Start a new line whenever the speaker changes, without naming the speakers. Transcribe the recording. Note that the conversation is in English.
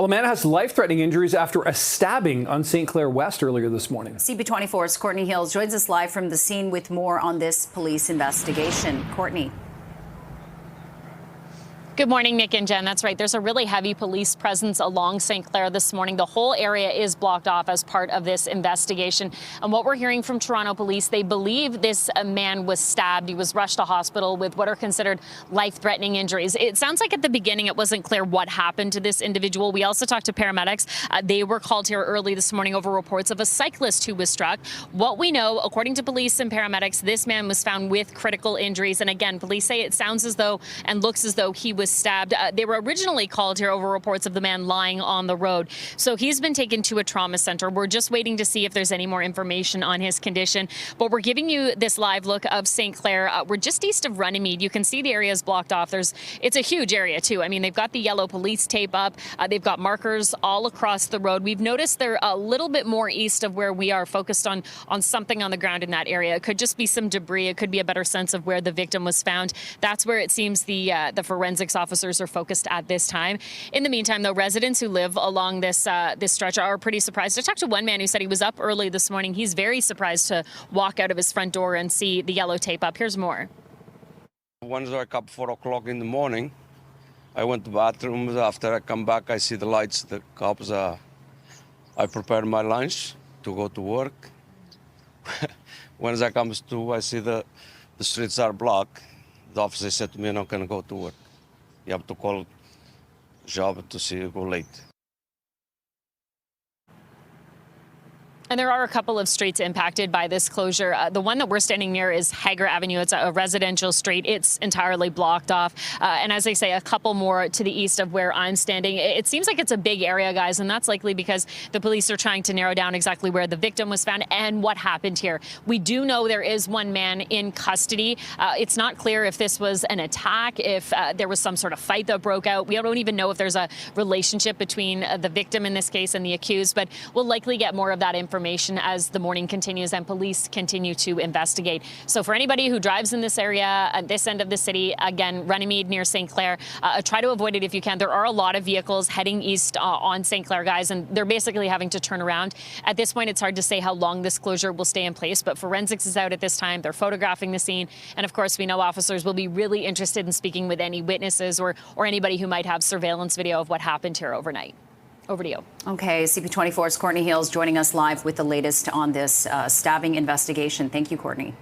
Well, a man has life-threatening injuries after a stabbing on St. Clair West earlier this morning.
CP24's Courtney Heels joins us live from the scene with more on this police investigation. Courtney.
Good morning, Nick and Jen. That's right. There's a really heavy police presence along St. Clair this morning. The whole area is blocked off as part of this investigation. And what we're hearing from Toronto police, they believe this man was stabbed. He was rushed to hospital with what are considered life-threatening injuries. It sounds like at the beginning it wasn't clear what happened to this individual. We also talked to paramedics. They were called here early this morning over reports of a cyclist who was struck. What we know, according to police and paramedics, this man was found with critical injuries. And again, police say it sounds as though and looks as though he was stabbed. They were originally called here over reports of the man lying on the road. So he's been taken to a trauma center. We're just waiting to see if there's any more information on his condition. But we're giving you this live look of St. Clair. We're just east of Runnymede. You can see the area is blocked off. It's a huge area, too. I mean, they've got the yellow police tape up. They've got markers all across the road. We've noticed they're a little bit more east of where we are, focused on something on the ground in that area. It could just be some debris. It could be a better sense of where the victim was found. That's where it seems the forensics officers are focused at this time. In the meantime, though, residents who live along this stretch are pretty surprised. I talked to one man who said he was up early this morning. He's very surprised to walk out of his front door and see the yellow tape up. Here's more.
Once I wake up 4 o'clock in the morning, I went to the bathroom. After I come back, I see the lights, the cops. I prepare my lunch to go to work. Once I comes to, I see the streets are blocked. The officer said to me, "You're not going to go to work. You have to call job to see you go late."
And there are a couple of streets impacted by this closure. The one that we're standing near is Hager Avenue. It's a residential street. It's entirely blocked off. And as I say, a couple more to the east of where I'm standing. It seems like it's a big area, guys, and that's likely because the police are trying to narrow down exactly where the victim was found and what happened here. We do know there is one man in custody. It's not clear if this was an attack, if there was some sort of fight that broke out. We don't even know if there's a relationship between the victim in this case and the accused, but we'll likely get more of that information as the morning continues and police continue to investigate. So for anybody who drives in this area at this end of the city, again, Runnymede near St. Clair, try to avoid it if you can. There are a lot of vehicles heading east on St. Clair, guys, and they're basically having to turn around. At this point, it's hard to say how long this closure will stay in place, but forensics is out at this time. They're photographing the scene. And of course, we know officers will be really interested in speaking with any witnesses or anybody who might have surveillance video of what happened here overnight. Over to you.
Okay, CP24's Courtney Heels joining us live with the latest on this stabbing investigation. Thank you, Courtney.